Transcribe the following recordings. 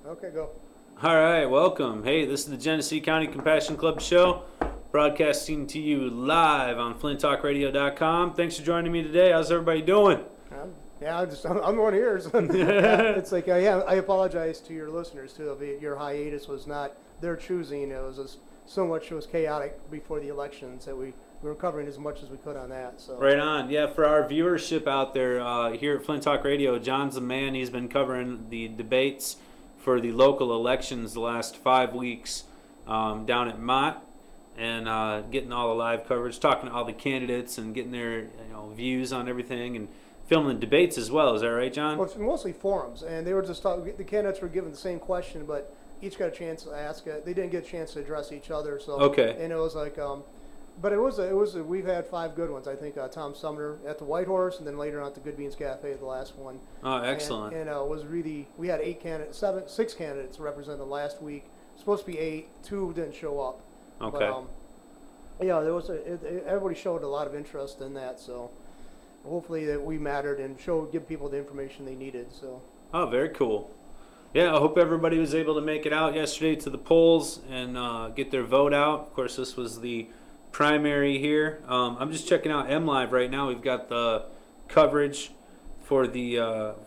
Okay, go. All right, welcome. Hey, this is the Genesee County Compassion Club show, broadcasting to you live on flinttalkradio.com. Thanks for joining me today. How's everybody doing? I'm the one here. So it's like, I apologize to your listeners too. Your hiatus was not their choosing. It was just so much. It was chaotic before the elections that we were covering as much as we could on that. So Right on. Yeah, for our viewership out there here at Flint Talk Radio, John's the man. He's been covering the debates for the local elections the last 5 weeks down at Mott, and getting all the live coverage, talking to all the candidates and getting their views on everything, and filming the debates as well. Is that right, John? well, it's mostly forums, and they were just talking. The candidates were given the same question, but each got a chance to ask it. They didn't get a chance to address each other. So Okay. and it was like, but we've had 5 good ones. I think Tom Sumner at the White Horse, and then later on at the Good Beans Cafe, the last one. Oh, excellent. And it was really, we had 6 candidates represented last week. Supposed to be 8, 2 didn't show up. Okay. But, there was everybody showed a lot of interest in that. So hopefully that we mattered and give people the information they needed. So. Oh, very cool. Yeah, I hope everybody was able to make it out yesterday to the polls and get their vote out. Of course, this was the primary here. I'm just checking out MLive right now. We've got the coverage for the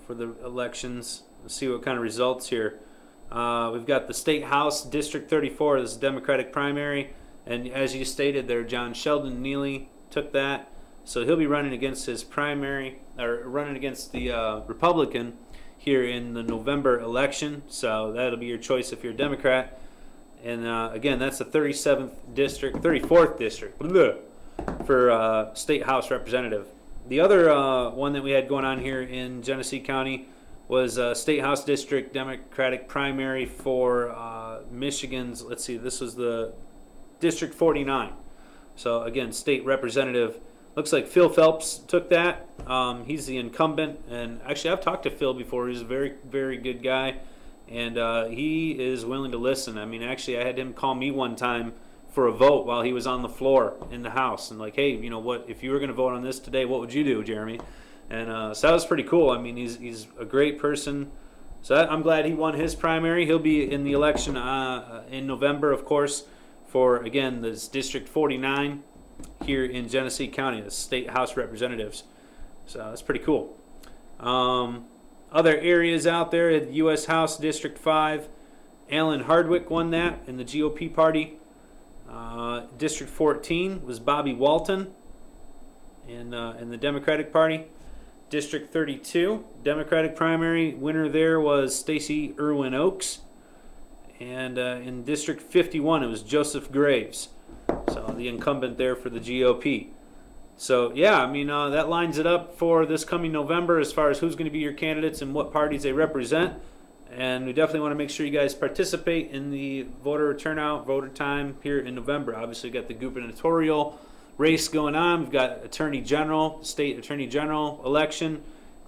elections. Let's see what kind of results here. We've got the State House District 34. This is Democratic primary, and as you stated there, John Sheldon Neely took that, so he'll be running against his primary, or running against the Republican here in the November election. So that'll be your choice if you're a Democrat. And again, that's the 34th district for State House Representative. The other one that we had going on here in Genesee County was State House District Democratic primary for Michigan's, let's see, this was the District 49. So again, state representative. Looks like Phil Phelps took that. He's the incumbent. And actually, I've talked to Phil before. He's a very, very good guy. And he is willing to listen. I mean, actually, I had him call me one time for a vote while he was on the floor in the House. And like, hey, what? If you were going to vote on this today, what would you do, Jeremy? And so that was pretty cool. I mean, he's a great person. So I'm glad he won his primary. He'll be in the election in November, of course, for, again, this District 49 here in Genesee County, the State House Representatives. So that's pretty cool. Other areas out there at U.S. House District 5, Alan Hardwick won that in the GOP party. District 14 was Bobby Walton in the Democratic Party. District 32, Democratic primary, winner there was Stacey Irwin Oakes. And in District 51, it was Joseph Graves, so the incumbent there for the GOP. So, yeah, I mean, that lines it up for this coming November as far as who's going to be your candidates and what parties they represent. And we definitely want to make sure you guys participate in the voter turnout, voter time here in November. Obviously, we've got the gubernatorial race going on. We've got Attorney General, State Attorney General election,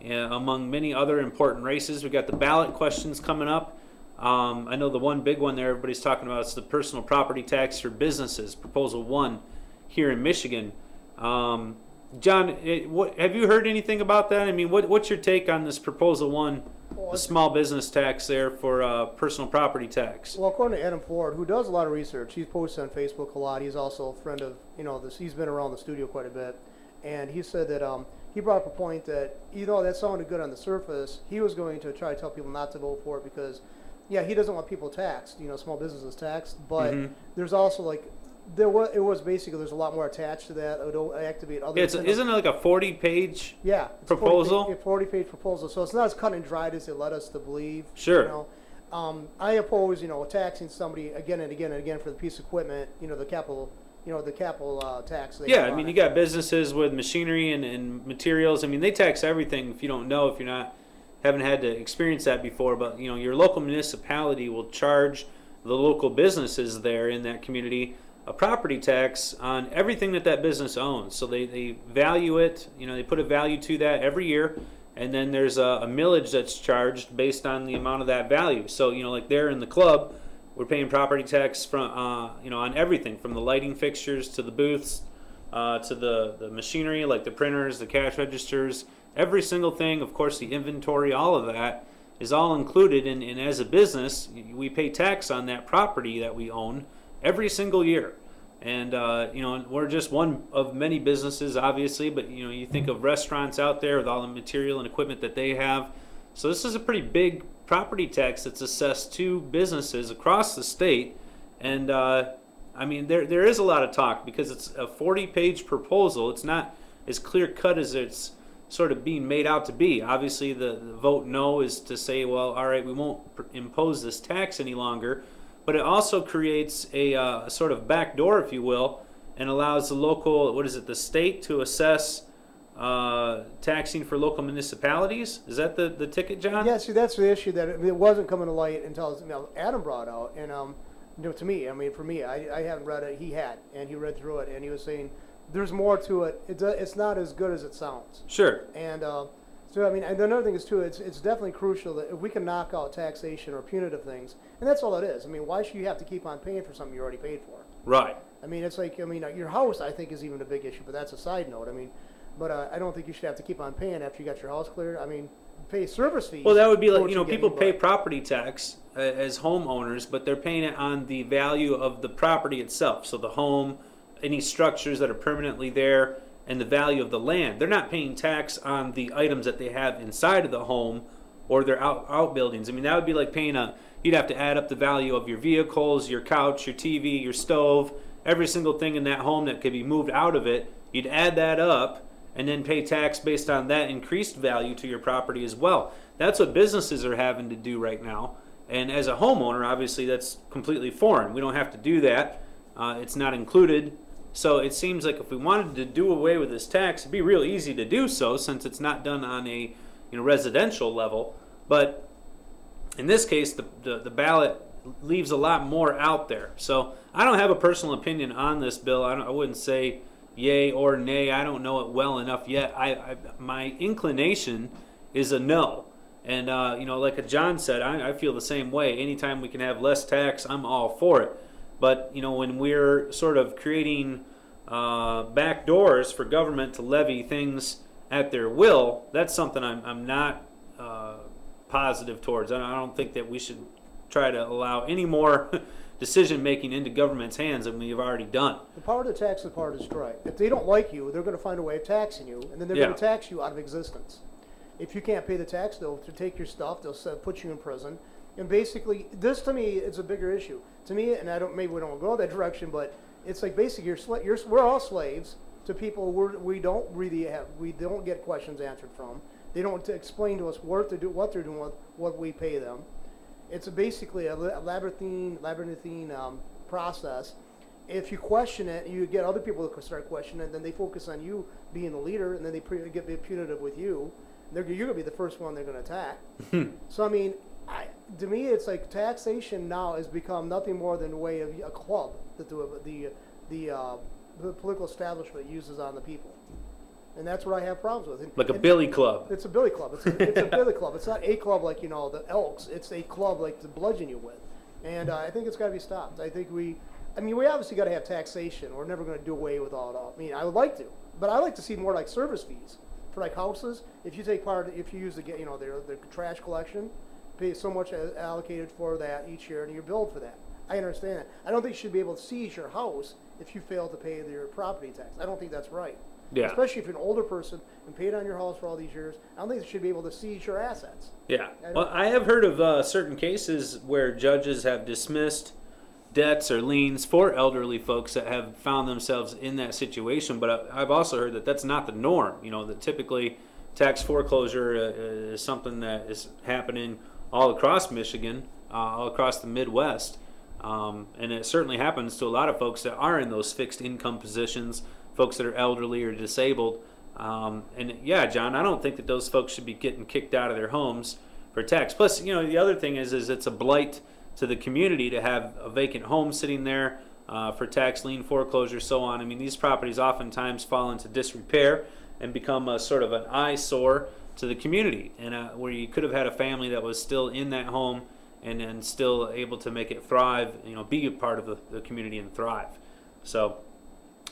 among many other important races. We've got the ballot questions coming up. I know the one big one there everybody's talking about is the personal property tax for businesses, Proposal 1 here in Michigan. John, have you heard anything about that? I mean, what's your take on this Proposal 1, the small business tax there for personal property tax? Well, according to Adam Ford, who does a lot of research, he's posted on Facebook a lot. He's also a friend of, he's been around the studio quite a bit. And he said that he brought up a point that, that sounded good on the surface, he was going to try to tell people not to vote for it because, yeah, he doesn't want people taxed, small businesses taxed. But there's also, there's a lot more attached to that. It would activate other. Yeah, isn't it like a 40-page proposal? A 40-page proposal. So it's not as cut and dried as they led us to believe. Sure. I oppose, taxing somebody again and again and again for the piece of equipment. The capital tax. Yeah, I mean, you got businesses with machinery and materials. I mean, they tax everything. If you don't know, if you're haven't had to experience that before, but your local municipality will charge the local businesses there in that community a property tax on everything that business owns. So they value it, they put a value to that every year, and then there's a millage that's charged based on the amount of that value. So, like there in the club, we're paying property tax from, on everything from the lighting fixtures to the booths, to the machinery like the printers, the cash registers, every single thing, of course the inventory, all of that is all included, and as a business, we pay tax on that property that we own every single year. And we're just one of many businesses, obviously, but you think of restaurants out there with all the material and equipment that they have. So this is a pretty big property tax that's assessed to businesses across the state. And there is a lot of talk because it's a 40-page proposal. It's not as clear cut as it's sort of being made out to be. Obviously, the vote no is to say, well, all right, we won't impose this tax any longer. But it also creates a sort of backdoor, if you will, and allows the local, the state to assess taxing for local municipalities. Is that the ticket, John? Yeah, see, that's the issue that it wasn't coming to light until Adam brought out. And to me, for me, I haven't read it. He had, and he read through it, and he was saying there's more to it. It's not as good as it sounds. Sure. And and another thing is too, it's definitely crucial that if we can knock out taxation or punitive things, and that's all it is. Why should you have to keep on paying for something you already paid for? Right. It's like, your house, I think, is even a big issue, but that's a side note. But I don't think you should have to keep on paying after you got your house cleared. Pay service fees. Well, that would be like, people pay property tax as homeowners, but they're paying it on the value of the property itself. So the home, any structures that are permanently there, and the value of the land. They're not paying tax on the items that they have inside of the home or their outbuildings. That would be like paying you'd have to add up the value of your vehicles, your couch, your TV, your stove, every single thing in that home that could be moved out of it. You'd add that up and then pay tax based on that increased value to your property as well. That's what businesses are having to do right now. And as a homeowner, obviously that's completely foreign. We don't have to do that. It's not included. So it seems like if we wanted to do away with this tax, it'd be real easy to do so since it's not done on a residential level. But in this case, the ballot leaves a lot more out there. So I don't have a personal opinion on this bill. I wouldn't say yay or nay. I don't know it well enough yet. My inclination is a no. And like John said, I feel the same way. Anytime we can have less tax, I'm all for it. But when we're sort of creating back doors for government to levy things at their will, that's something I'm not positive towards. I don't think that we should try to allow any more decision making into government's hands than we've already done. The power to tax is the power to destroy. If they don't like you, they're going to find a way of taxing you, and then they're going to tax you out of existence. If you can't pay the tax, they'll take your stuff. They'll put you in prison. And basically, this to me is a bigger issue. To me, and maybe we don't go that direction, but it's like basically we're all slaves to people we don't get questions answered from. They don't explain to us what they're doing with what we pay them. It's basically a labyrinthine process. If you question it, you get other people to start questioning it, then they focus on you being the leader, and then they get punitive with you. You're going to be the first one they're going to attack. So to me, it's like taxation now has become nothing more than a way of a club that the political establishment uses on the people, and that's what I have problems with. Like a billy club. It's a billy club. It's a billy club. It's not a club like the Elks. It's a club like to bludgeon you with, and I think it's got to be stopped. I think we obviously got to have taxation. We're never going to do away with all. I would like to, but I like to see more like service fees for like houses. If you use their trash collection. Pay so much allocated for that each year, and you're billed for that. I understand that. I don't think you should be able to seize your house if you fail to pay your property tax. I don't think that's right. Yeah. Especially if you're an older person and paid on your house for all these years. I don't think they should be able to seize your assets. Yeah. I have heard of certain cases where judges have dismissed debts or liens for elderly folks that have found themselves in that situation. But I've also heard that that's not the norm. That typically tax foreclosure is something that is happening all across Michigan, all across the Midwest. And it certainly happens to a lot of folks that are in those fixed income positions, folks that are elderly or disabled. And yeah, John, I don't think that those folks should be getting kicked out of their homes for tax. Plus, the other thing is it's a blight to the community to have a vacant home sitting there for tax lien foreclosure, so on. These properties oftentimes fall into disrepair and become a sort of an eyesore to the community, and where you could have had a family that was still in that home and still able to make it thrive, be a part of the community and thrive. So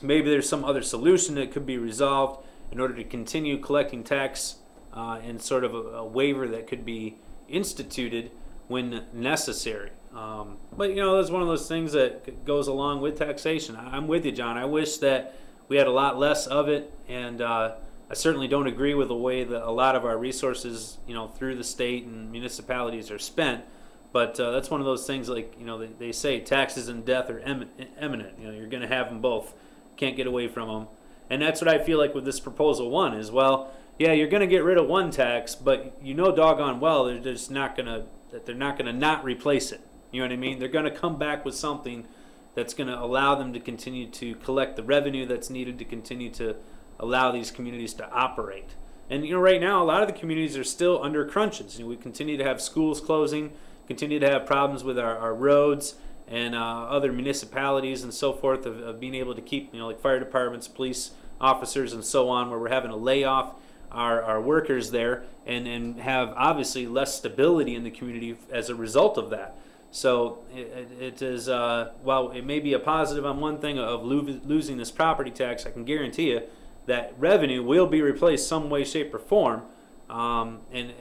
maybe there's some other solution that could be resolved in order to continue collecting tax and sort of a waiver that could be instituted when necessary. But that's one of those things that goes along with taxation. I'm with you, John. I wish that we had a lot less of it, and I certainly don't agree with the way that a lot of our resources, through the state and municipalities are spent. But that's one of those things, like they say, taxes and death are imminent. You're going to have them both. Can't get away from them. And that's what I feel like with this proposal one is, well, yeah, you're going to get rid of one tax, but doggone well they're just not going to not replace it. You know what I mean? They're going to come back with something that's going to allow them to continue to collect the revenue that's needed to continue to allow these communities to operate. And right now a lot of the communities are still under crunches. We continue to have schools closing, continue to have problems with our roads and other municipalities and so forth of being able to keep, like fire departments, police officers and so on, where we're having to lay off our workers there and have obviously less stability in the community as a result of that. So it is, while it may be a positive on one thing of losing this property tax, I can guarantee you that revenue will be replaced some way, shape, or form. And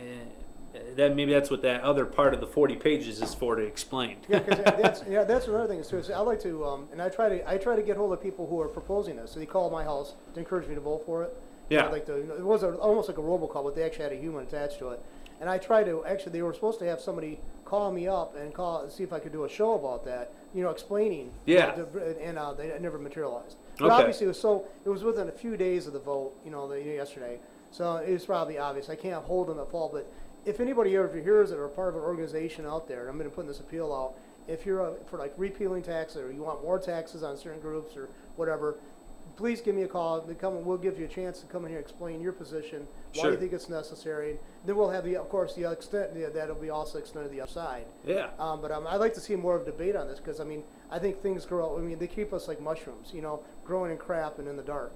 that maybe that's what that other part of the 40 pages is for, to explain. Yeah, because that's another thing too. I like to, and I try to get hold of people who are proposing this. So they call my house to encourage me to vote for it. Yeah. I'd like to, it was almost like a robocall, but they actually had a human attached to it. And I tried to, actually, they were supposed to have somebody call me up and see if I could do a show about that, explaining. Yeah. And they never materialized. But Okay. obviously, it was within a few days of the vote, yesterday. So it was probably obvious. I can't hold them at fault, but if anybody ever hears it or part of an organization out there, and I'm going to put this appeal out, if you're for like repealing taxes or you want more taxes on certain groups or whatever, please give me a call. We'll give you a chance to come in here, explain your position, why Sure. you think it's necessary. Then we'll have of course, the extent that'll be also extended to the upside. Yeah. But I'd like to see more of a debate on this because I think things grow. They keep us like mushrooms, growing in crap and in the dark,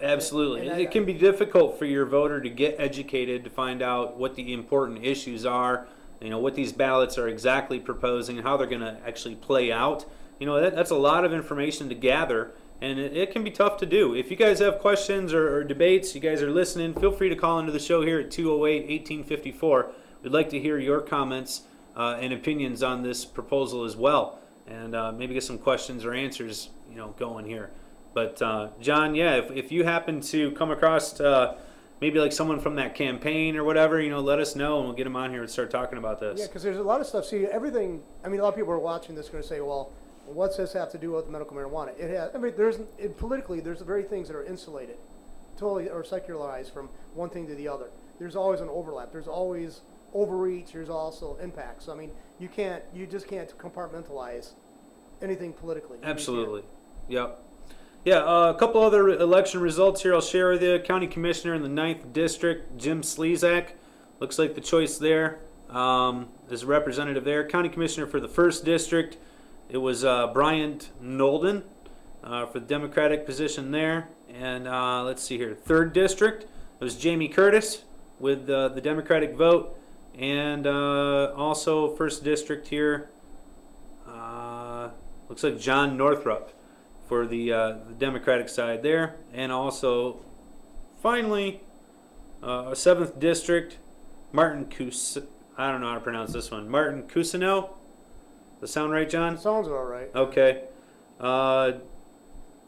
Absolutely. And it can be difficult for your voter to get educated, to find out what the important issues are, what these ballots are exactly proposing, how they're going to actually play out. That's a lot of information to gather, and it can be tough to do. If you guys have questions or debates, you guys are listening, feel free to call into the show here at 208-1854. We'd like to hear your comments and opinions on this proposal as well, and maybe get some questions or answers, going here. But John, yeah, if you happen to come across maybe like someone from that campaign or whatever, let us know and we'll get them on here and start talking about this. Yeah, because there's a lot of stuff. See, everything. A lot of people are watching this going to say, well, what's this have to do with medical marijuana? It has. Politically, there's the very things that are insulated, totally or secularized from one thing to the other. There's always an overlap. There's always overreach. There's also impacts. So, you just can't compartmentalize anything politically. Absolutely. Yep. Yeah, a couple other election results here I'll share with you. County Commissioner in the 9th District, Jim Slezak. Looks like the choice there is a representative there. County Commissioner for the 1st District, it was Bryant Nolden for the Democratic position there. And let's see here, 3rd District, it was Jamie Curtis with the Democratic vote. And also 1st District here, looks like John Northrup for the Democratic side there. And also, finally, 7th District, Martin I don't know how to pronounce this one. Martin Cousineau. Does that sound right, John? Sounds all right. Okay.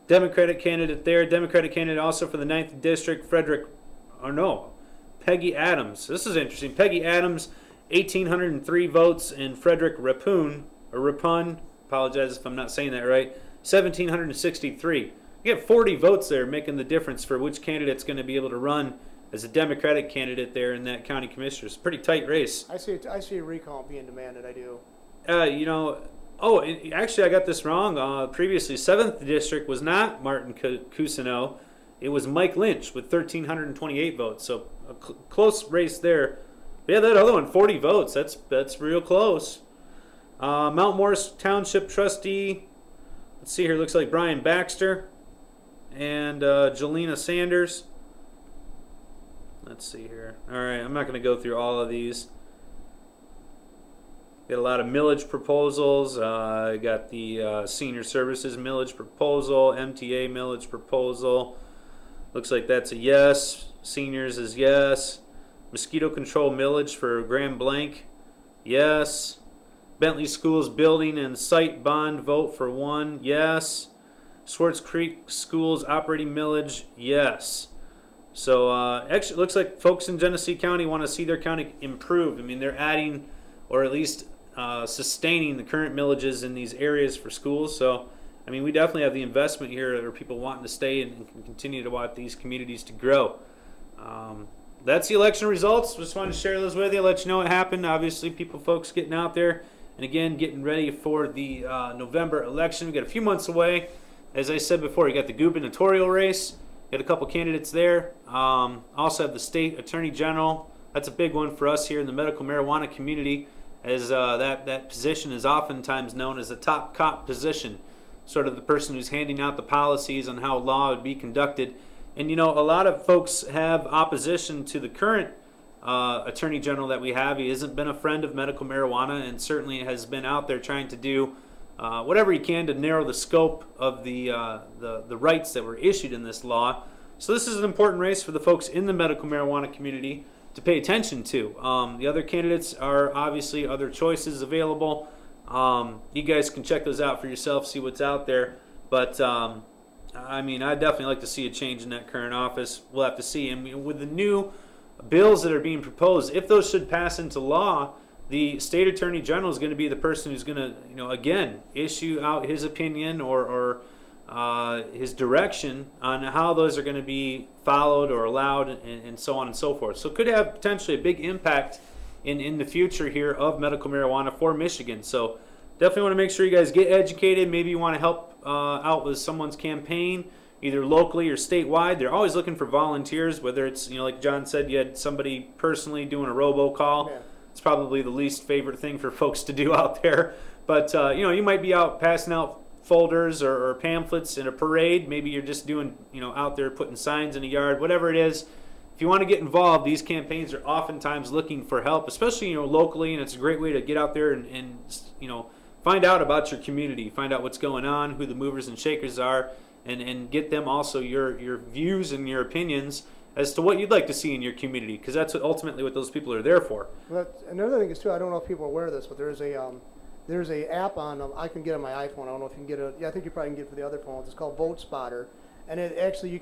Democratic candidate there. Democratic candidate also for the 9th District, Peggy Adams. This is interesting. Peggy Adams, 1,803 votes, and Frederick Rapun, apologize if I'm not saying that right, 1,763. You get 40 votes there, making the difference for which candidate's going to be able to run as a Democratic candidate there in that county commissioner. It's a pretty tight race. I see a recount being demanded. I do. Actually, I got this wrong. Previously, 7th District was not Martin Cousineau. It was Mike Lynch with 1,328 votes. So a close race there. Yeah, that other one, 40 votes. That's real close. Mount Morris Township trustee. Let's see here. Looks like Brian Baxter and Jelena Sanders. Let's see here. All right, I'm not going to go through all of these. Got a lot of millage proposals. Got the senior services millage proposal, MTA millage proposal. Looks like that's a yes. Seniors is yes. Mosquito control millage for Grand Blanc. Yes. Bentley Schools building and site bond vote for 1. Yes. Swartz Creek Schools operating millage. Yes. So actually, it looks like folks in Genesee County want to see their county improve. I mean, they're adding, or at least sustaining the current millages in these areas for schools. So, I mean, we definitely have the investment here. There are people wanting to stay and continue to want these communities to grow. That's the election results. Just wanted to share those with you, let you know what happened. Obviously, folks getting out there, and again, getting ready for the November election. We got a few months away. As I said before, you got the gubernatorial race. Got a couple candidates there. Also have the state attorney general. That's a big one for us here in the medical marijuana community, as that position is oftentimes known as the top cop position, sort of the person who's handing out the policies on how law would be conducted. And you know, a lot of folks have opposition to the current attorney general that we have. He hasn't been a friend of medical marijuana, and certainly has been out there trying to do whatever he can to narrow the scope of the rights that were issued in this law. So this is an important race for the folks in the medical marijuana community to pay attention to. The other candidates are obviously other choices available. You guys can check those out for yourself, see what's out there. But I mean, I'd definitely like to see a change in that current office. We'll have to see. And with the new bills that are being proposed, if those should pass into law, the state attorney general is going to be the person who's going to, you know, again, issue out his opinion or his direction on how those are going to be followed or allowed, and so on and so forth. So it could have potentially a big impact in the future here of medical marijuana for Michigan. So definitely want to make sure you guys get educated. Maybe you want to help out with someone's campaign, either locally or statewide. They're always looking for volunteers, whether it's, you know, like John said, you had somebody personally doing a robocall. Yeah. It's probably the least favorite thing for folks to do out there. But, you know, you might be out passing out folders or pamphlets in a parade. Maybe you're just doing, you know, out there putting signs in a yard, whatever it is. If you want to get involved, these campaigns are oftentimes looking for help, especially, you know, locally, and it's a great way to get out there and you know, find out about your community, find out what's going on, who the movers and shakers are, and get them also your views and your opinions as to what you'd like to see in your community, because that's ultimately what those people are there for. But another thing is too, I don't know if people are aware of this, but there's a app on I can get on my iPhone. I don't know if you can get it. Yeah, I think you probably can get it for the other phones. It's called Vote Spotter, and it actually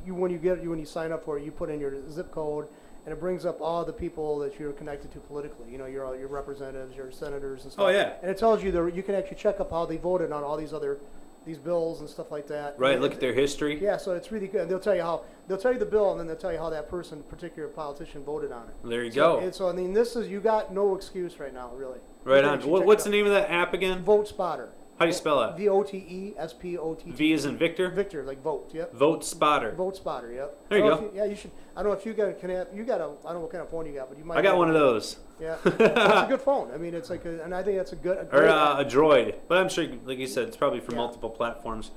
when you sign up for it, you put in your zip code, and it brings up all the people that you're connected to politically. You know, your representatives, your senators, and stuff. Oh yeah. And it tells you you can actually check up how they voted on all these bills and stuff like that. Right. Look at their history. Yeah, so it's really good. They'll tell you the bill, and then they'll tell you how that particular politician voted on it. There you go. And so I mean, you got no excuse right now, really. Right on. What's the name of that app again? Vote Spotter. How do you spell that? VOTESPOTT. V as in Victor? Victor, like vote. Yep. Vote Spotter. Vote Spotter. Yep. There you go. Yeah, you should. I don't know if you got I don't know what kind of phone you got, but you might. I got one of those. Yeah, that's a good phone. I mean, it's like, and I think that's a great a Droid, but I'm sure, like you said, it's probably for multiple platforms.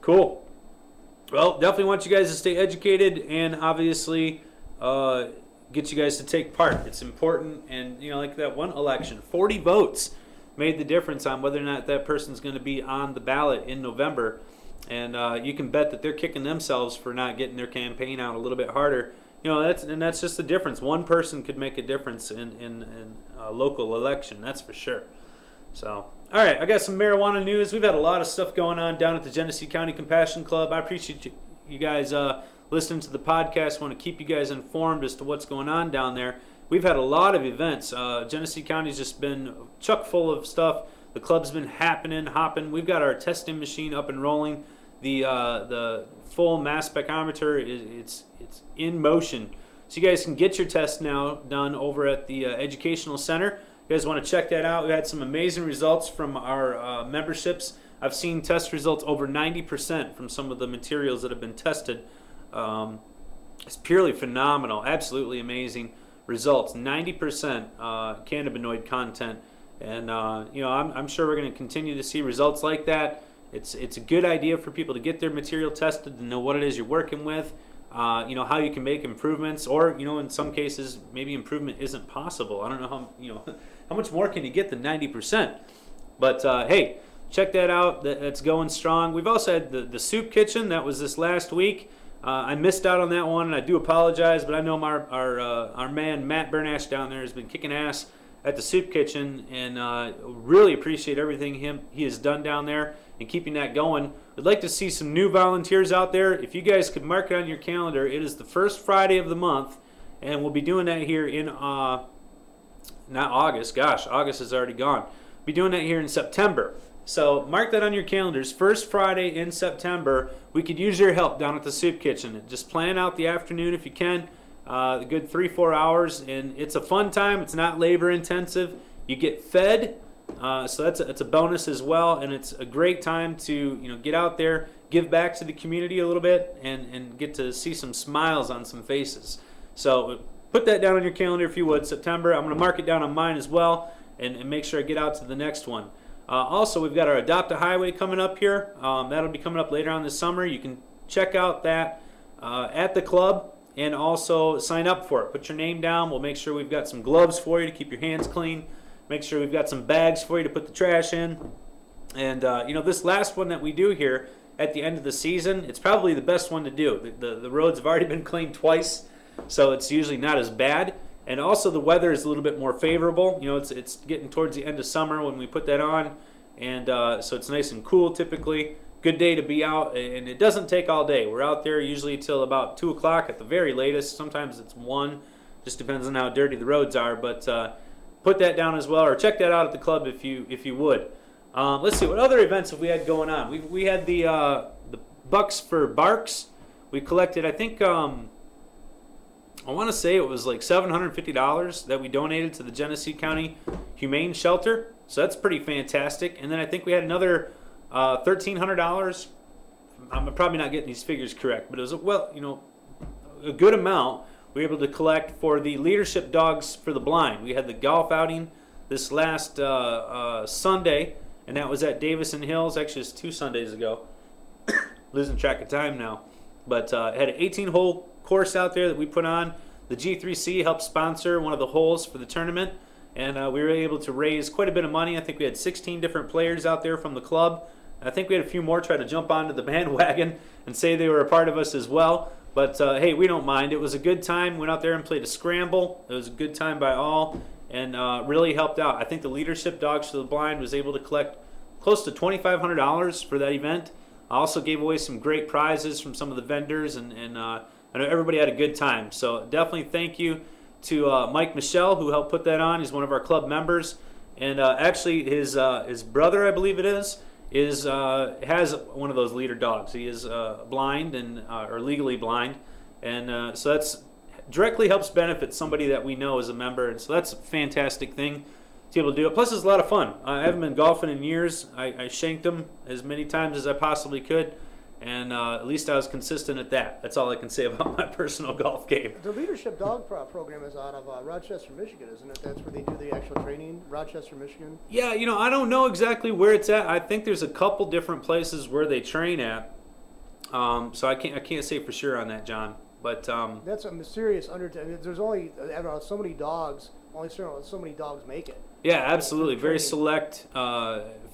Cool. Well, definitely want you guys to stay educated, and obviously get you guys to take part. It's important, and you know, like that one election, 40 votes made the difference on whether or not that person's going to be on the ballot in November, and you can bet that they're kicking themselves for not getting their campaign out a little bit harder. You know, that's just the difference. One person could make a difference in a local election, that's for sure. So, all right, I got some marijuana news. We've had a lot of stuff going on down at the Genesee County Compassion Club. I appreciate you guys listening to the podcast. I want to keep you guys informed as to what's going on down there. We've had a lot of events. Genesee County's just been chock full of stuff. The club's been hopping. We've got our testing machine up and rolling. The full mass spectrometer it's in motion. So you guys can get your test now done over at the educational center. You guys want to check that out? We had some amazing results from our memberships. I've seen test results over 90% from some of the materials that have been tested. It's purely phenomenal, absolutely amazing results. 90% cannabinoid content, and you know, I'm sure we're going to continue to see results like that. It's a good idea for people to get their material tested, to know what it is you're working with. You know, how you can make improvements, or you know, in some cases maybe improvement isn't possible. I don't know how much more can you get than 90%. But hey, check that out. That's going strong. We've also had the soup kitchen. That was this last week. I missed out on that one, and I do apologize. But I know our man Matt Bernash down there has been kicking ass at the soup kitchen, and really appreciate everything he has done down there and keeping that going. I'd like to see some new volunteers out there. If you guys could mark it on your calendar, it is the first Friday of the month, and we'll be doing that here in not August. Gosh, August is already gone. We'll be doing that here in September. So mark that on your calendars. First Friday in September, we could use your help down at the soup kitchen. Just plan out the afternoon if you can. A good 3-4 hours, and it's a fun time. It's not labor intensive. You get fed, so that's a bonus as well, and it's a great time to get out there, give back to the community a little bit, and get to see some smiles on some faces. So put that down on your calendar if you would, September. I'm going to mark it down on mine as well, and make sure I get out to the next one. Also, we've got our Adopt a Highway coming up here. That'll be coming up later on this summer. You can check out that at the club and also sign up for it. Put your name down. We'll make sure we've got some gloves for you to keep your hands clean. Make sure we've got some bags for you to put the trash in. And, this last one that we do here at the end of the season, it's probably the best one to do. The roads have already been cleaned twice, so it's usually not as bad. And also the weather is a little bit more favorable. It's getting towards the end of summer when we put that on, and so it's nice and cool typically. Good day to be out, and it doesn't take all day. We're out there usually till about 2 o'clock at the very latest. Sometimes it's 1, just depends on how dirty the roads are. But put that down as well, or check that out at the club if you would. Let's see, what other events have we had going on? We had the Bucks for Barks. We collected, I think. I want to say it was like $750 that we donated to the Genesee County Humane Shelter. So that's pretty fantastic. And then I think we had another $1,300. I'm probably not getting these figures correct, but it was a good amount we were able to collect for the Leadership Dogs for the Blind. We had the golf outing this last Sunday, and that was at Davison Hills. Actually, it's 2 Sundays ago. Losing track of time now. But it had an 18-hole course out there that we put on. The G3C helped sponsor one of the holes for the tournament, and we were able to raise quite a bit of money. I think we had 16 different players out there from the club. I think we had a few more try to jump onto the bandwagon and say they were a part of us as well. But hey, we don't mind. It was a good time. Went out there and played a scramble. It was a good time by all, and really helped out. I think the Leadership Dogs for the Blind was able to collect close to $2,500 for that event. I also gave away some great prizes from some of the vendors, and I know everybody had a good time. So definitely thank you to Mike Michelle, who helped put that on. He's one of our club members, and actually his brother, I believe it is has one of those leader dogs. He is blind and or legally blind, and so that's directly helps benefit somebody that we know as a member, and so that's a fantastic thing to be able to do it. Plus, it's a lot of fun. I haven't been golfing in years. I shanked them as many times as I possibly could, and at least I was consistent at that. That's all I can say about my personal golf game. The Leadership Dog program is out of Rochester, Michigan, isn't it? That's where they do the actual training, Rochester, Michigan? Yeah, I don't know exactly where it's at. I think there's a couple different places where they train at, so I can't say for sure on that, John. But that's a mysterious undertaking. There's only, I don't know, so many dogs. Only so many dogs make it. Yeah, absolutely. Very select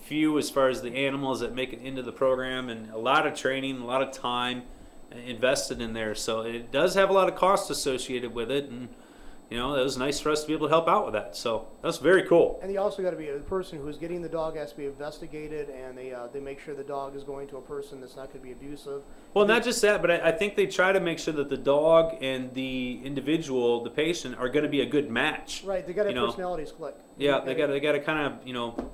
few as far as the animals that make it into the program, and a lot of training, a lot of time invested in there. So it does have a lot of costs associated with it, and it was nice for us to be able to help out with that. So that's very cool. And you also got to be a person who's getting the dog has to be investigated, and they make sure the dog is going to a person that's not going to be abusive. Well, not just that, but I think they try to make sure that the dog and the individual, the patient, are going to be a good match. Right, they got to have personalities click. Yeah, they got to kind of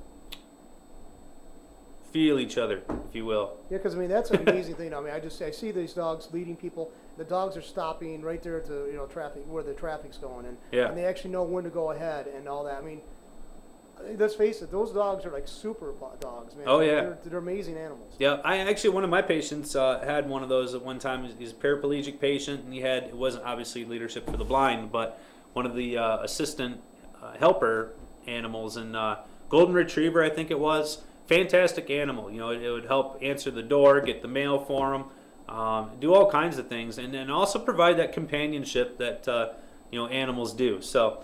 feel each other, if you will. Yeah, because that's an amazing thing. I see these dogs leading people. The dogs are stopping right there to traffic where the traffic's going, and they actually know when to go ahead and all that. Let's face it, those dogs are like super dogs, man. Oh yeah, they're amazing animals. Yeah, one of my patients had one of those at one time. He's a paraplegic patient, and it wasn't obviously Leadership for the Blind, but one of the assistant helper animals, and golden retriever, I think it was. Fantastic animal. It would help answer the door, get the mail for him, do all kinds of things, and then also provide that companionship that animals do. So,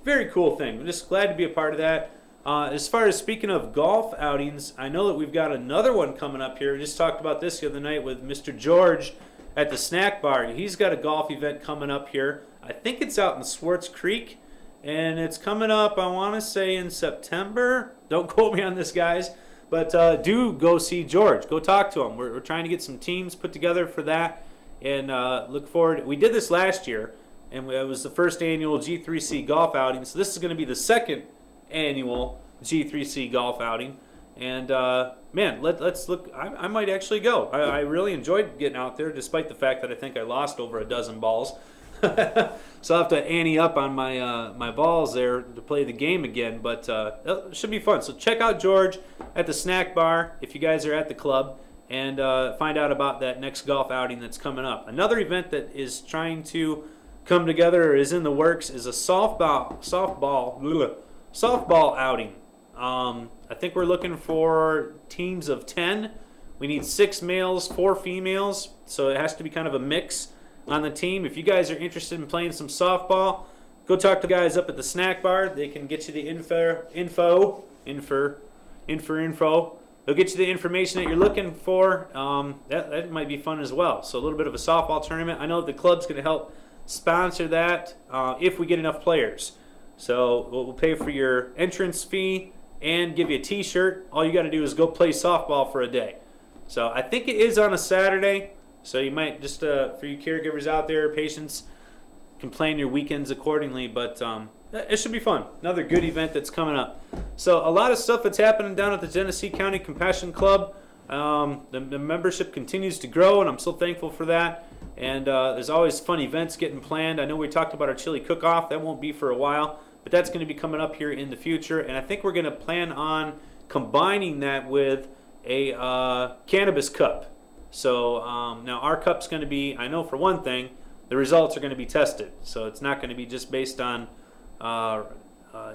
very cool thing. I'm just glad to be a part of that. As far as speaking of golf outings, I know that we've got another one coming up here. We just talked about this the other night with Mr. George at the snack bar. He's got a golf event coming up here. I think it's out in Swartz Creek, and it's coming up, I want to say, in September. Don't quote me on this, guys. But do go see George. Go talk to him. We're trying to get some teams put together for that, and look forward. We did this last year, and it was the first annual G3C golf outing. So this is going to be the second annual G3C golf outing. And man, let's look. I might actually go. I really enjoyed getting out there, despite the fact that I think I lost over a dozen balls. So I'll have to ante up on my my balls there to play the game again. But it should be fun. So check out George at the snack bar if you guys are at the club, and find out about that next golf outing that's coming up. Another event that is trying to come together or is in the works is a softball outing. I think we're looking for teams of 10. We need 6 males, 4 females, so it has to be kind of a mix on the team. If you guys are interested in playing some softball, go talk to the guys up at the snack bar. They can get you the info. They'll get you the information that you're looking for. That might be fun as well. So a little bit of a softball tournament. I know the club's going to help sponsor that if we get enough players. So we'll pay for your entrance fee and give you a t-shirt. All you got to do is go play softball for a day. So I think it is on a Saturday. So you might just, for you caregivers out there, patients, can plan your weekends accordingly. But it should be fun. Another good event that's coming up. So a lot of stuff that's happening down at the Genesee County Compassion Club. The membership continues to grow, and I'm so thankful for that. And there's always fun events getting planned. I know we talked about our chili cook-off. That won't be for a while, but that's going to be coming up here in the future. And I think we're going to plan on combining that with a cannabis cup. So now our cup's going to be, I know for one thing, the results are going to be tested. So it's not going to be just based on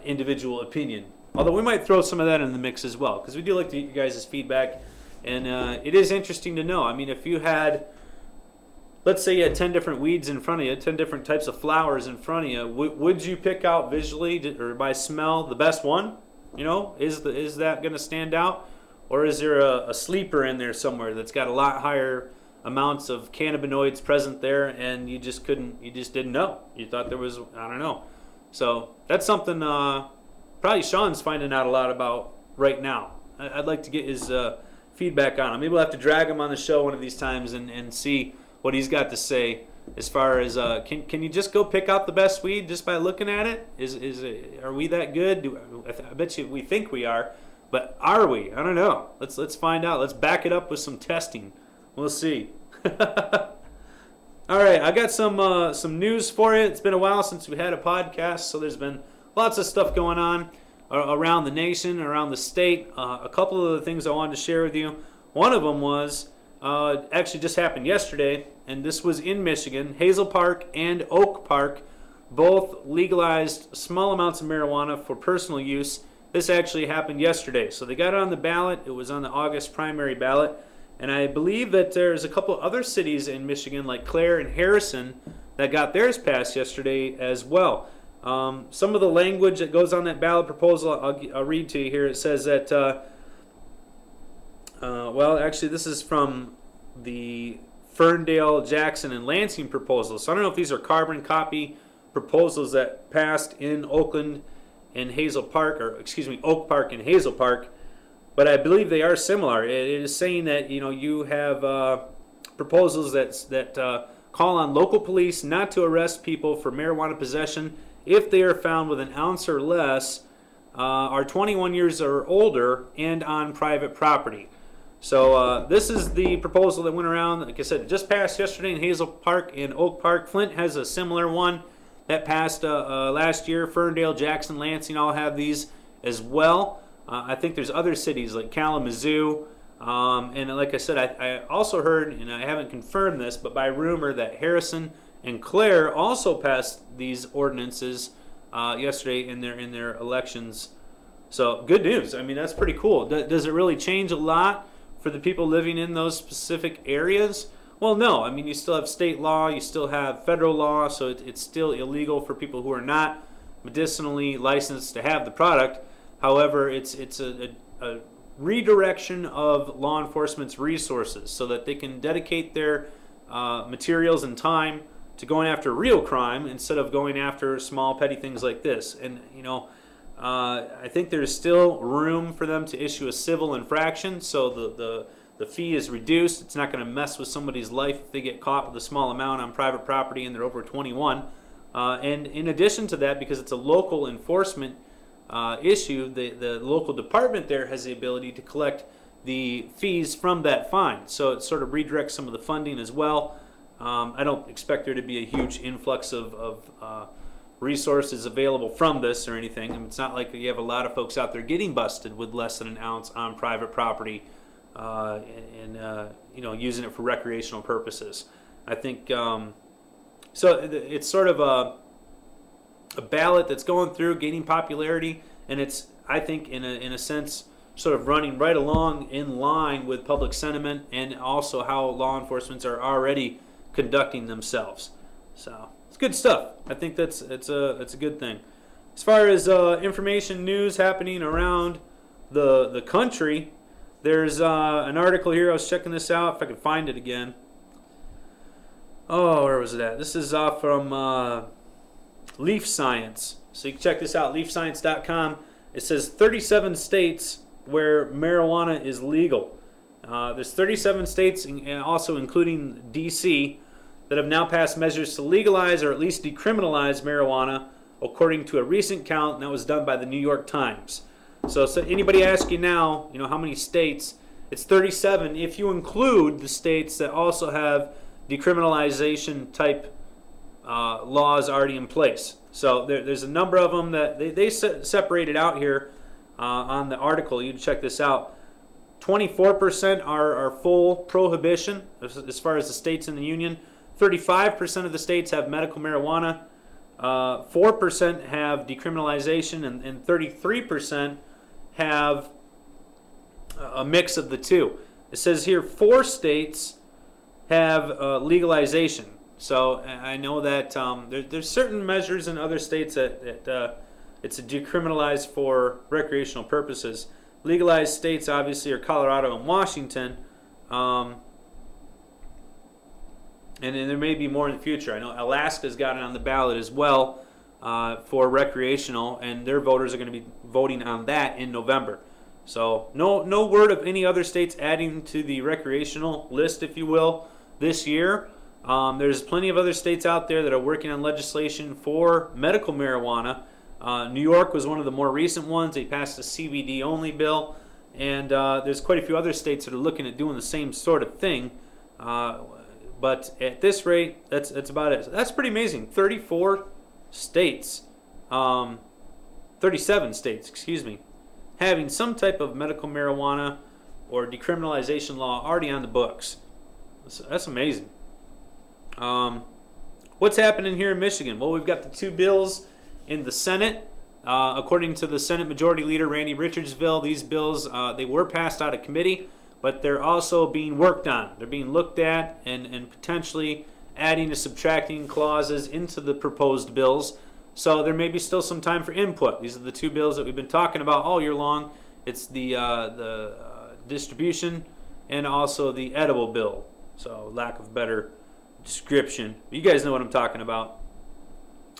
individual opinion. Although we might throw some of that in the mix as well, because we do like to get you guys' feedback. And it is interesting to know. I mean, if you had, let's say you had 10 different weeds in front of you, 10 different types of flowers in front of you, would you pick out visually or by smell the best one? You know, is that going to stand out? Or is there a sleeper in there somewhere that's got a lot higher amounts of cannabinoids present there, and you just didn't know? You thought there was, I don't know. So that's something probably Sean's finding out a lot about right now. I'd like to get his feedback on him. Maybe we'll have to drag him on the show one of these times and see what he's got to say as far as can you just go pick out the best weed just by looking at it? Are we that good? I bet you we think we are, but are we? I don't know. Let's find out. Let's back it up with some testing. We'll see. All right, I got some news for you. It's been a while since we had a podcast, so there's been lots of stuff going on around the nation, around the state. A couple of the things I wanted to share with you. One of them was actually just happened yesterday, and this was in Michigan. Hazel Park and Oak Park both legalized small amounts of marijuana for personal use. This actually happened yesterday. So they got it on the ballot. It was on the August primary ballot. And I believe that there's a couple other cities in Michigan, like Clare and Harrison, that got theirs passed yesterday as well. Some of the language that goes on that ballot proposal, I'll read to you here. It says that, well, actually, this is from the Ferndale, Jackson, and Lansing proposals. So I don't know if these are carbon copy proposals that passed in Oakland and Hazel Park, or excuse me, Oak Park and Hazel Park, but I believe they are similar. It is saying that you have proposals that call on local police not to arrest people for marijuana possession if they are found with an ounce or less, are 21 years or older, and on private property. So this is the proposal that went around. Like I said, it just passed yesterday in Hazel Park and Oak Park. Flint has a similar one that passed last year. Ferndale, Jackson, Lansing all have these as well. I think there's other cities like Kalamazoo. And like I said, I also heard, and I haven't confirmed this, but by rumor that Harrison and Clare also passed these ordinances yesterday in their elections. So good news. I mean, that's pretty cool. Does it really change a lot for the people living in those specific areas? Well, no. I mean, you still have state law, you still have federal law, so it's still illegal for people who are not medicinally licensed to have the product. However, it's a redirection of law enforcement's resources so that they can dedicate their materials and time to going after real crime instead of going after small petty things like this. And I think there's still room for them to issue a civil infraction, so the fee is reduced. It's not going to mess with somebody's life if they get caught with a small amount on private property and they're over 21. And in addition to that, because it's a local enforcement issue, the local department there has the ability to collect the fees from that fine. So it sort of redirects some of the funding as well. I don't expect there to be a huge influx of resources available from this or anything. I mean, it's not like you have a lot of folks out there getting busted with less than an ounce on private property and using it for recreational purposes. I think so. It's sort of a ballot that's going through, gaining popularity, and it's, I think, in a sense, sort of running right along in line with public sentiment and also how law enforcement are already conducting themselves. So it's good stuff. I think it's a good thing. As far as information news happening around the country, there's an article here. I was checking this out if I could find it again. Oh, where was it at? This is from Leaf Science. So you can check this out, leafscience.com. It says 37 states where marijuana is legal. There's 37 states, and also including D.C., that have now passed measures to legalize or at least decriminalize marijuana, according to a recent count that was done by the New York Times. So anybody asking now, how many states? It's 37 if you include the states that also have decriminalization type laws already in place. So there's a number of them that they separated out here on the article. You can check this out. 24% are full prohibition as far as the states in the union. 35% of the states have medical marijuana. 4% have decriminalization, and 33% have a mix of the two. It says here 4 states have legalization. So I know that there's certain measures in other states that it's decriminalized for recreational purposes. Legalized states obviously are Colorado and Washington, and then there may be more in the future. I know Alaska's got it on the ballot as well for recreational, and their voters are going to be voting on that in November. So no word of any other states adding to the recreational list, if you will, this year. There's plenty of other states out there that are working on legislation for medical marijuana. New York was one of the more recent ones. They passed a CBD-only bill, and there's quite a few other states that are looking at doing the same sort of thing. But at this rate, that's about it. So that's pretty amazing. 37 states, having some type of medical marijuana or decriminalization law already on the books. That's amazing. What's happening here in Michigan? Well, we've got the 2 bills in the Senate. According to the Senate Majority Leader Randy Richardsville, these bills they were passed out of committee, but they're also being worked on. They're being looked at and potentially adding or subtracting clauses into the proposed bills. So there may be still some time for input. These are the 2 bills that we've been talking about all year long. It's the distribution and also the edible bill. So lack of better description. You guys know what I'm talking about.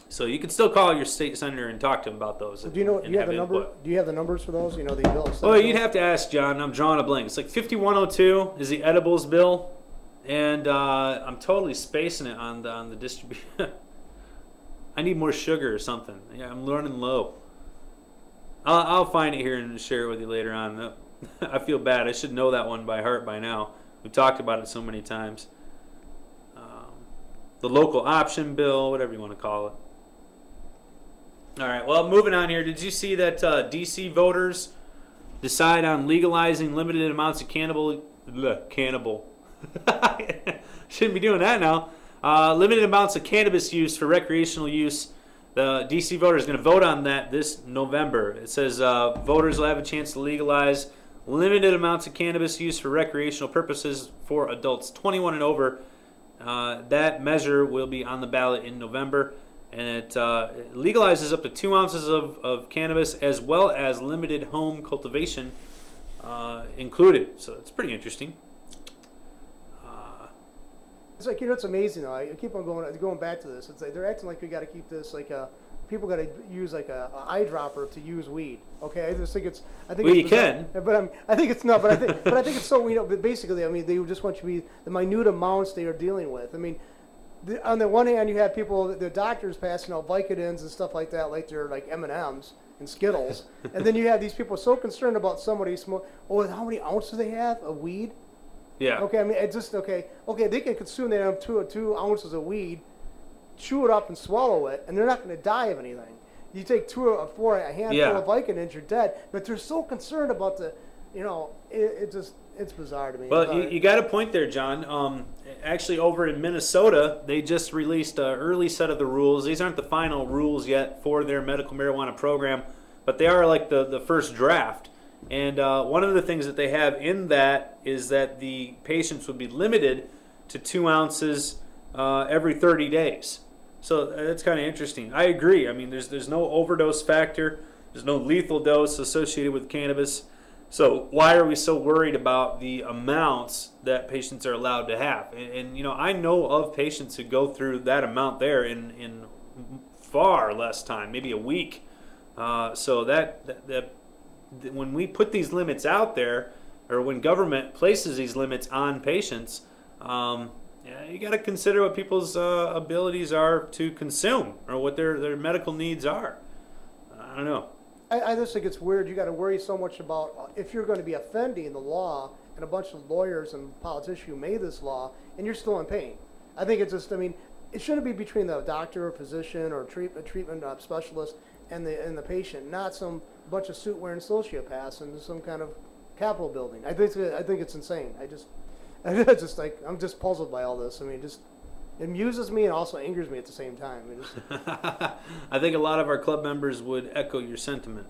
So you can still call your state senator and talk to him about those. Do you know? Do you have the number? Do you have the numbers for those? The bills. Well, you'd have to ask John. I'm drawing a blank. It's like 5102 is the edibles bill, and I'm totally spacing it on the distribution. I need more sugar or something. Yeah, I'm running low. I'll find it here and share it with you later on. I feel bad. I should know that one by heart by now. We've talked about it so many times. The local option bill, whatever you want to call it. All right, well, moving on here. Did you see that D.C. voters decide on legalizing limited amounts of cannibal? Shouldn't be doing that now. Limited amounts of cannabis use for recreational use. The D.C. voters are going to vote on that this November. It says voters will have a chance to legalize limited amounts of cannabis use for recreational purposes for adults 21 and over. That measure will be on the ballot in November. And it legalizes up to 2 ounces of cannabis as well as limited home cultivation included. So it's pretty interesting. It's like, it's amazing though. I keep on going back to this. It's like they're acting like we got to keep this like people got to use like a eyedropper to use weed. Okay, I just think it's. I think Well, it's you bizarre. can. But I think it's not. But I think it's so. But basically, I mean, they just want you to be the minute amounts they are dealing with. I mean, on the one hand, you have people, the doctors passing out Vicodins and stuff like that, like they're like M&Ms and Skittles, and then you have these people so concerned about somebody smoke. Oh, how many ounces they have of weed? Yeah. Okay, I mean, it's just okay. They can consume. They have two ounces of weed, chew it up and swallow it, and they're not going to die of anything. You take a handful of Vicodins, you're dead. But they're so concerned about it's bizarre to me. Well, you got a point there, John. Actually, over in Minnesota, they just released an early set of the rules. These aren't the final rules yet for their medical marijuana program, but they are like the first draft. And one of the things that they have in that is that the patients would be limited to 2 ounces every 30 days. So that's kind of interesting. I agree. I mean, there's no overdose factor. There's no lethal dose associated with cannabis. So why are we so worried about the amounts that patients are allowed to have? And I know of patients who go through that amount there in far less time, maybe a week. So that when we put these limits out there, or when government places these limits on patients, you got to consider what people's abilities are to consume, or what their medical needs are. I don't know. I just think it's weird. You got to worry so much about if you're going to be offending the law and a bunch of lawyers and politicians who made this law, and you're still in pain. I think it's just. I mean, it shouldn't be between the doctor or physician or treatment specialist and the patient, not some bunch of suit-wearing sociopaths in some kind of Capitol building. I think it's insane. I'm just puzzled by all this. I mean, it amuses me and also angers me at the same time. I think a lot of our club members would echo your sentiment.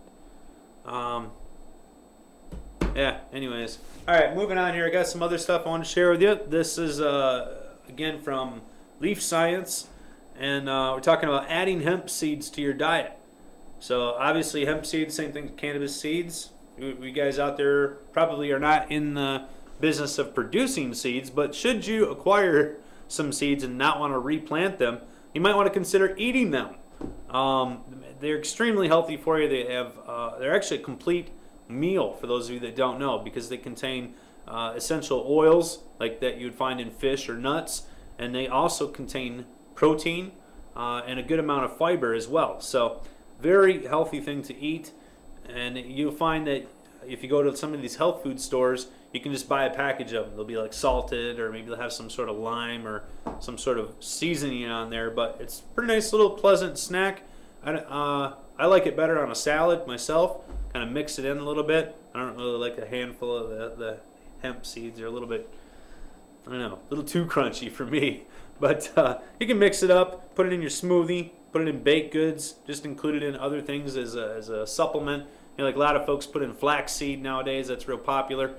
Anyways. All right, moving on here. I got some other stuff I want to share with you. This is, again, from Leaf Science, and we're talking about adding hemp seeds to your diet. So, obviously, hemp seeds, same thing as cannabis seeds. You guys out there probably are not in the business of producing seeds, but should you acquire some seeds and not want to replant them, you might want to consider eating them. They're extremely healthy for you. They're actually a complete meal for those of you that don't know, because they contain essential oils like that you'd find in fish or nuts, and they also contain protein and a good amount of fiber as well. So very healthy thing to eat, and you'll find that if you go to some of these health food stores, you can just buy a package of them. They'll be like salted, or maybe they'll have some sort of lime or some sort of seasoning on there. But it's a pretty nice little pleasant snack. I like it better on a salad myself. Kind of mix it in a little bit. I don't really like a handful of the hemp seeds. They're a little bit, I don't know, a little too crunchy for me. But you can mix it up, put it in your smoothie, put it in baked goods, just include it in other things as a supplement. Like a lot of folks put in flaxseed nowadays. That's real popular.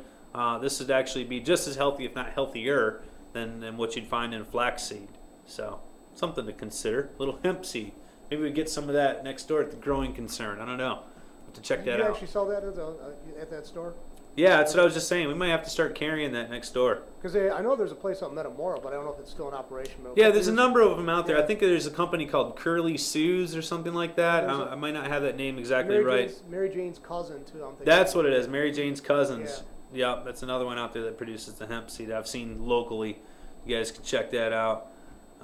This would actually be just as healthy, if not healthier, than what you'd find in flaxseed. So, something to consider. A little hemp seed. Maybe we get some of that next door at the Growing Concern. I don't know. Have to check that out. You actually sell that at that store? Yeah, that's what I was just saying. We might have to start carrying that next door. Because I know there's a place out in Metamora, but I don't know if it's still in operation. Yeah, there's a number of them out there. I think there's a company called Curly Sue's or something like that. I might not have that name exactly right. Mary Jane's cousin, too. I'm thinking. That's what it is, Mary Jane's Cousins. Yeah, that's another one out there that produces the hemp seed I've seen locally. You guys can check that out.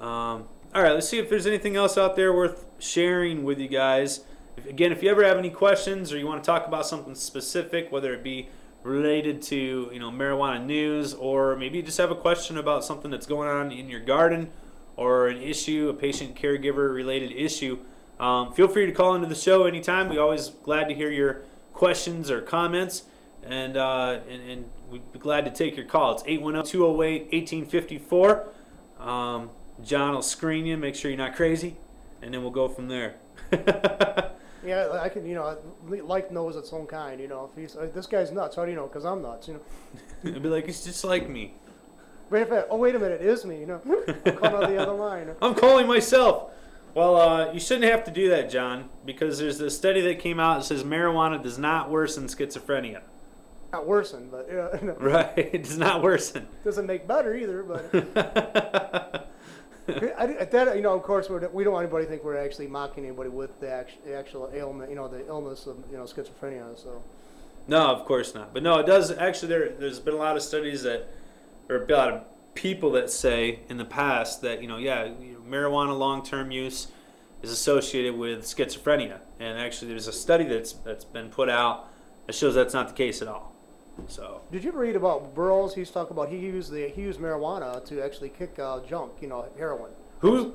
All right, let's see if there's anything else out there worth sharing with you guys. If you ever have any questions or you want to talk about something specific, whether it be related to marijuana news, or maybe you just have a question about something that's going on in your garden, or an issue, a patient caregiver related issue, feel free to call into the show anytime. We're always glad to hear your questions or comments, and we'd be glad to take your call. It's 810-208-1854. John will screen you, make sure you're not crazy, and then we'll go from there. Yeah, I can, life knows its own kind, if he's, this guy's nuts, how do you know? Because I'm nuts, It'd be like, he's just like me. Wait a minute, it is me, I'm calling out the other line. I'm calling myself. Well, you shouldn't have to do that, John, because there's a study that came out that says marijuana does not worsen schizophrenia. not worsen, but Right, it does not worsen. doesn't make better either. But that, of course, we don't want anybody to think we're actually mocking anybody with the actual ailment, the illness of schizophrenia. So. No, of course not. But no, it does actually. There's been a lot of studies or a lot of people that say in the past that marijuana long-term use is associated with schizophrenia, and actually there's a study that's been put out that shows that's not the case at all. So. Did you ever read about Burroughs? He's talking about he used marijuana to actually kick junk, heroin. Who?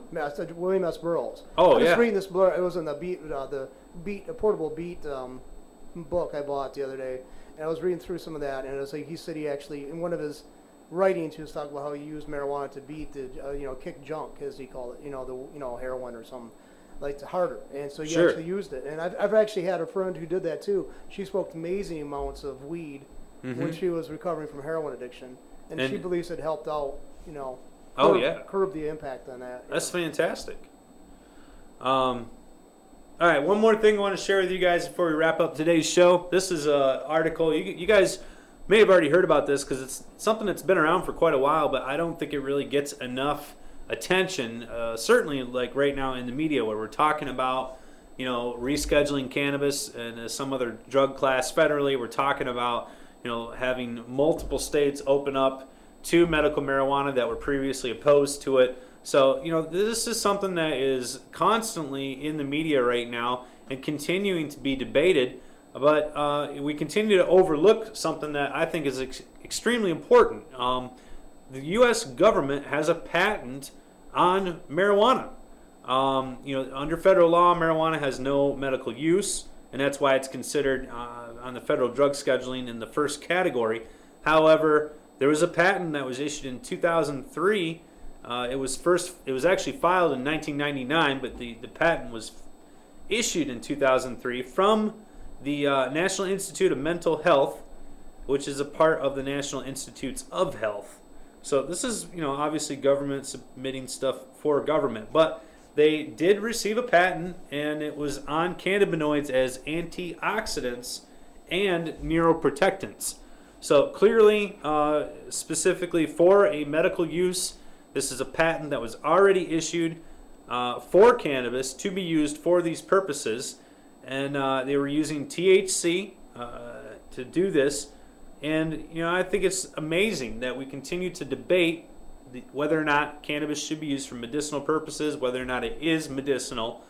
William S. Burroughs. Oh, I was yeah. reading this. It was in the portable beat book I bought the other day, and I was reading through some of that, and it was like he said he actually in one of his writings he was talking about how he used marijuana to beat the kick junk, as he called it, the heroin or something. Like harder, and so he actually used it. And I've actually had a friend who did that too. She smoked amazing amounts of weed when she was recovering from heroin addiction, and she believes it helped out. Curb the impact on that. That's fantastic. All right, one more thing I want to share with you guys before we wrap up today's show. This is an article. You guys may have already heard about this because it's something that's been around for quite a while, but I don't think it really gets enough attention, certainly like right now in the media where we're talking about rescheduling cannabis and some other drug class federally. We're talking about having multiple states open up to medical marijuana that were previously opposed to it. So this is something that is constantly in the media right now and continuing to be debated, but we continue to overlook something that I think is extremely important. The U.S. government has a patent on marijuana. Under federal law, marijuana has no medical use, and that's why it's considered on the federal drug scheduling in the first category. However, there was a patent that was issued in 2003. It was actually filed in 1999, but the patent was issued in 2003 from the National Institute of Mental Health, which is a part of the National Institutes of Health. So this is, obviously government submitting stuff for government, but they did receive a patent, and it was on cannabinoids as antioxidants and neuroprotectants. So clearly, specifically for a medical use, this is a patent that was already issued for cannabis to be used for these purposes, and they were using THC to do this. And, I think it's amazing that we continue to debate whether or not cannabis should be used for medicinal purposes, whether or not it is medicinal.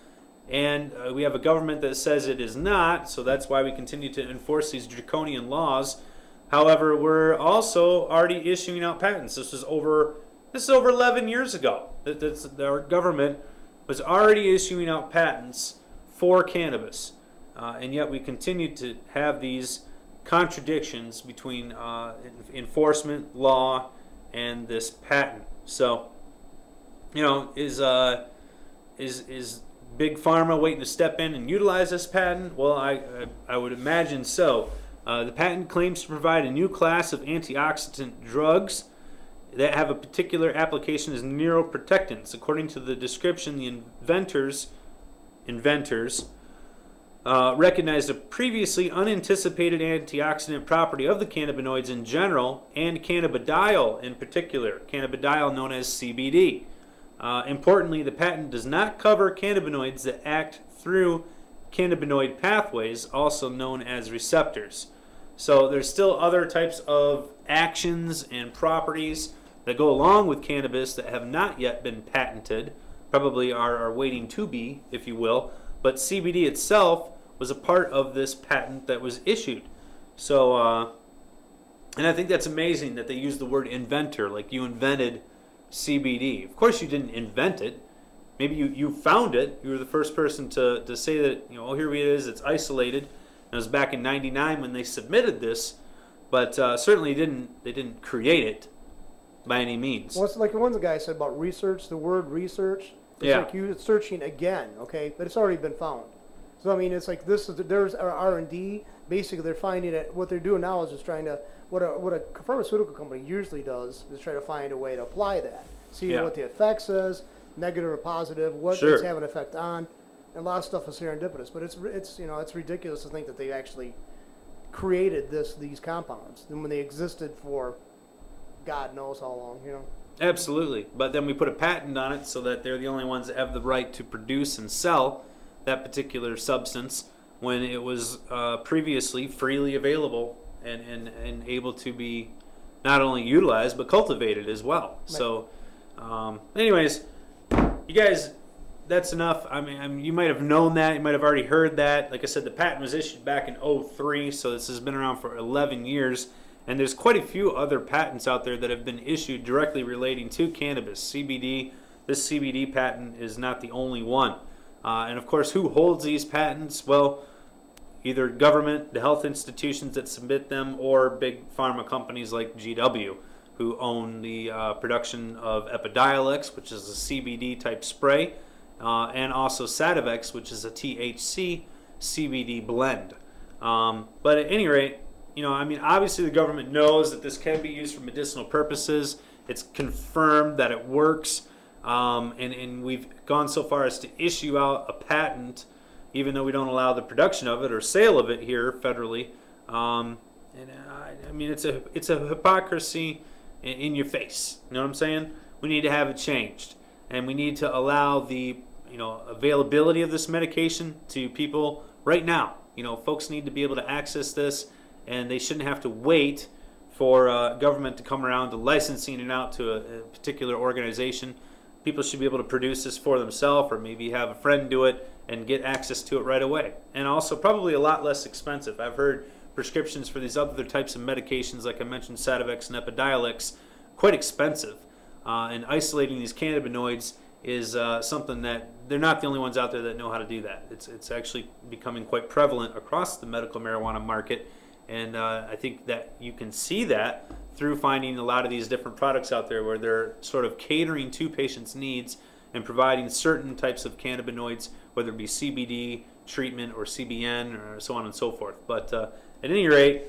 And we have a government that says it is not, so that's why we continue to enforce these draconian laws. However, we're also already issuing out patents. This is over 11 years ago. Our government was already issuing out patents for cannabis. And yet we continue to have these contradictions between enforcement law and this patent. So, is Big Pharma waiting to step in and utilize this patent? Well, I would imagine so. The patent claims to provide a new class of antioxidant drugs that have a particular application as neuroprotectants. According to the description, the inventors recognized a previously unanticipated antioxidant property of the cannabinoids in general and cannabidiol in particular, cannabidiol known as CBD. Importantly, the patent does not cover cannabinoids that act through cannabinoid pathways, also known as receptors. So there's still other types of actions and properties that go along with cannabis that have not yet been patented, probably are waiting to be, if you will, but CBD itself was a part of this patent that was issued. So, and I think that's amazing that they use the word inventor, like you invented CBD. Of course you didn't invent it. Maybe you found it. You were the first person to say that, here it is, it's isolated. And it was back in '99 when they submitted this, but certainly they didn't create it by any means. Well, it's like one of the guys said about research, the word research. It's like you're searching again, okay? But it's already been found. So, I mean, it's like there's R&D. Basically, they're finding it. What they're doing now is just trying to, what a pharmaceutical company usually does is try to find a way to apply that. See what the effects is, negative or positive, what it's having an effect on. And a lot of stuff is serendipitous. But it's ridiculous to think that they actually created these compounds, and when they existed for God knows how long, you know. Absolutely. But then we put a patent on it so that they're the only ones that have the right to produce and sell that particular substance when it was previously freely available and able to be not only utilized but cultivated as well. Right. So, anyways, you guys, that's enough. I mean, you might have known that. You might have already heard that. Like I said, the patent was issued back in '03, so this has been around for 11 years. And there's quite a few other patents out there that have been issued directly relating to cannabis, CBD. This CBD patent is not the only one. And of course, who holds these patents? Well, either government, the health institutions that submit them, or big pharma companies like GW, who own the production of Epidiolex, which is a CBD type spray, and also Sativex, which is a THC CBD blend. But at any rate, you know, I mean, obviously the government knows that this can be used for medicinal purposes. It's confirmed that it works. And we've gone so far as to issue out a patent, even though we don't allow the production of it or sale of it here federally. I mean, it's a hypocrisy in your face. You know what I'm saying? We need to have it changed. And we need to allow the, you know, availability of this medication to people right now. You know, folks need to be able to access this, and they shouldn't have to wait for government to come around to licensing it out to a particular organization. People should be able to produce this for themselves, or maybe have a friend do it and get access to it right away. And also probably a lot less expensive. I've heard prescriptions for these other types of medications, like I mentioned, Sativex and Epidiolex, quite expensive. And isolating these cannabinoids is something that they're not the only ones out there that know how to do that. It's actually becoming quite prevalent across the medical marijuana market. And I think that you can see that through finding a lot of these different products out there where they're sort of catering to patients' needs and providing certain types of cannabinoids, whether it be CBD treatment or CBN or so on and so forth. But at any rate,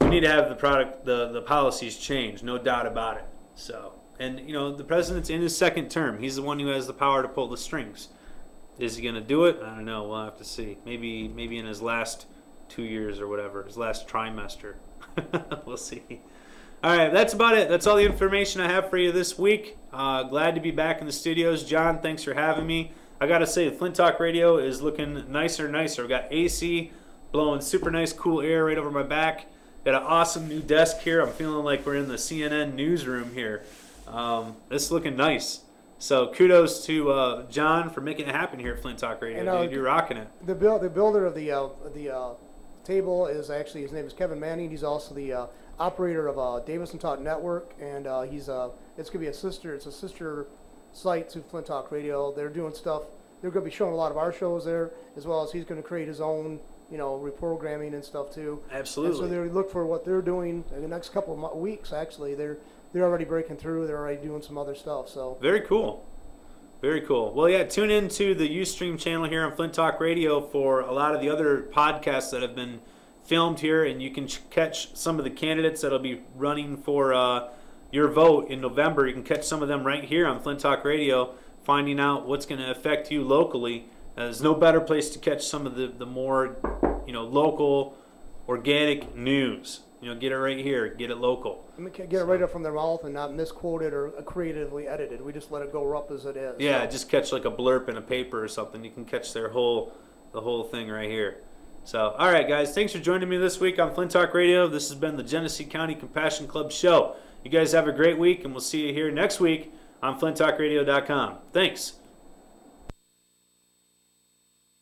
we need to have the policies changed, no doubt about it. So, and you know, the president's in his second term. He's the one who has the power to pull the strings. Is he going to do it? I don't know. We'll have to see. Maybe in his last 2 years or whatever, his last trimester. We'll see. All right, that's about it. That's all the information I have for you this week. Glad to be back in the studios. John, thanks for having me. I got to say, the Flint Talk Radio is looking nicer and nicer. We've got AC blowing super nice, cool air right over my back. Got an awesome new desk here. I'm feeling like we're in the CNN newsroom here. It's looking nice. So kudos to John for making it happen here at Flint Talk Radio. And, dude, you're rocking it. The builder of the table is actually, his name is Kevin Manning. He's also the operator of Davison Talk Network, and it's gonna be it's a sister site to Flint Talk Radio. They're doing stuff. They're gonna be showing a lot of our shows there, as well as he's gonna create his own, you know, reprogramming and stuff too. Absolutely. And so they look for what they're doing in the next couple of weeks. Actually, they're already breaking through. They're already doing some other stuff. So very cool. Very cool. Well, yeah, tune in to the Ustream channel here on Flint Talk Radio for a lot of the other podcasts that have been filmed here, and you can catch some of the candidates that'll be running for your vote in November. You can catch some of them right here on Flint Talk Radio, finding out what's going to affect you locally. There's no better place to catch some of the more, you know, local, organic news. You know, get it right here. Get it local. Get it right up from their mouth and not misquoted or creatively edited. We just let it go up as it is. Yeah, so. Just catch like a blurb in a paper or something. You can catch the whole thing right here. So, all right, guys, thanks for joining me this week on Flint Talk Radio. This has been the Genesee County Compassion Club Show. You guys have a great week, and we'll see you here next week on FlintTalkRadio.com. Thanks.